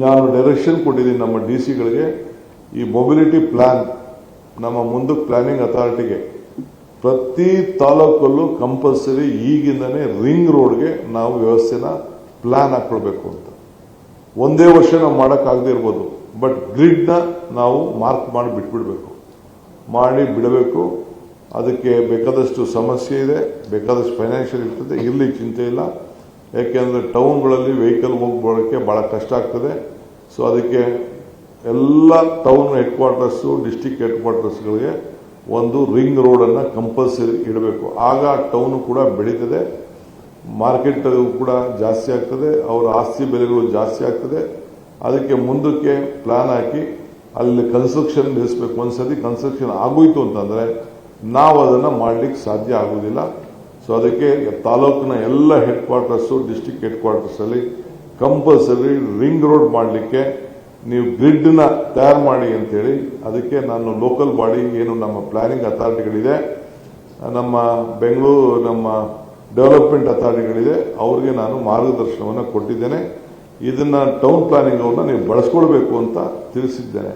ನಾನು ಡೈರೆಕ್ಷನ್ ಕೊಟ್ಟಿದ್ದೀನಿ ನಮ್ಮ ಡಿಸಿಗಳಿಗೆ. ಈ ಮೊಬಿಲಿಟಿ ಪ್ಲಾನ್ ನಮ್ಮ ಮುಂದಕ್ಕೆ ಪ್ಲಾನಿಂಗ್ ಅಥಾರಿಟಿಗೆ ಪ್ರತಿ ತಾಲೂಕಲ್ಲೂ ಕಂಪಲ್ಸರಿ ಈಗಿಂದನೇ ರಿಂಗ್ ರೋಡ್ಗೆ ನಾವು ವ್ಯವಸ್ಥೆನ ಪ್ಲಾನ್ ಹಾಕೊಳ್ಬೇಕು ಅಂತ. ಒಂದೇ ವರ್ಷ ನಾವು ಮಾಡೋಕ್ಕಾಗದೇ ಇರ್ಬೋದು, ಬಟ್ ಗ್ರಿಡ್ನ ನಾವು ಮಾರ್ಕ್ ಮಾಡಿ ಬಿಡಬೇಕು. ಅದಕ್ಕೆ ಬೇಕಾದಷ್ಟು ಸಮಸ್ಯೆ ಇದೆ, ಬೇಕಾದಷ್ಟು ಫೈನಾನ್ಷಿಯಲ್ ಇರ್ತದೆ, ಇರಲಿ ಚಿಂತೆ ಇಲ್ಲ. ಯಾಕೆಂದರೆ ಟೌನ್ಗಳಲ್ಲಿ ವೆಹಿಕಲ್ ಹೋಗ್ಬೋಳಕ್ಕೆ ಭಾಳ ಕಷ್ಟ ಆಗ್ತದೆ. ಸೊ ಅದಕ್ಕೆ ಎಲ್ಲ ಟೌನ್ ಹೆಡ್ ಕ್ವಾರ್ಟರ್ಸು, ಡಿಸ್ಟಿಕ್ ಹೆಡ್ ಕ್ವಾರ್ಟರ್ಸ್ಗಳಿಗೆ ಒಂದು ರಿಂಗ್ ರೋಡನ್ನು ಕಂಪಲ್ಸರಿ ಇಡಬೇಕು. ಆಗ ಟೌನು ಕೂಡ ಬೆಳೀತದೆ, ಮಾರ್ಕೆಟ್ ಕೂಡ ಜಾಸ್ತಿ ಆಗ್ತದೆ, ಅವರ ಆಸ್ತಿ ಬೆಲೆಗಳು ಜಾಸ್ತಿ ಆಗ್ತದೆ. ಅದಕ್ಕೆ ಮುಂದಕ್ಕೆ ಪ್ಲಾನ್ ಹಾಕಿ ಅಲ್ಲಿ ಕನ್ಸ್ಟ್ರಕ್ಷನ್ ನಿಲ್ಲಿಸಬೇಕು. ಒಂದ್ಸತಿ ಕನ್ಸ್ಟ್ರಕ್ಷನ್ ಆಗೋಯ್ತು ಅಂತಂದರೆ ನಾವು ಅದನ್ನು ಮಾಡಲಿಕ್ಕೆ ಸಾಧ್ಯ ಆಗೋದಿಲ್ಲ. ಸೊ ಅದಕ್ಕೆ ತಾಲೂಕಿನ ಎಲ್ಲ ಹೆಡ್ ಕ್ವಾರ್ಟರ್ಸು, ಡಿಸ್ಟಿಕ್ ಹೆಡ್ ಕ್ವಾರ್ಟರ್ಸಲ್ಲಿ ಕಂಪಲ್ಸರಿ ರಿಂಗ್ ರೋಡ್ ಮಾಡಲಿಕ್ಕೆ ನೀವು ಗ್ರಿಡ್ನ ತಯಾರು ಮಾಡಿ ಅಂತೇಳಿ, ಅದಕ್ಕೆ ನಾನು ಲೋಕಲ್ ಬಾಡಿ ಏನು ನಮ್ಮ ಪ್ಲಾನಿಂಗ್ ಅಥಾರಿಟಿಗಳಿದೆ, ನಮ್ಮ ಬೆಂಗಳೂರು ನಮ್ಮ ಡೆವಲಪ್ಮೆಂಟ್ ಅಥಾರಿಟಿಗಳಿದೆ, ಅವ್ರಿಗೆ ನಾನು ಮಾರ್ಗದರ್ಶನವನ್ನು ಕೊಟ್ಟಿದ್ದೇನೆ. ಇದನ್ನ ಟೌನ್ ಪ್ಲಾನಿಂಗ್ ಅವ್ರನ್ನ ನೀವು ಬಳಸ್ಕೊಳ್ಬೇಕು ಅಂತ ತಿಳಿಸಿದ್ದೇನೆ.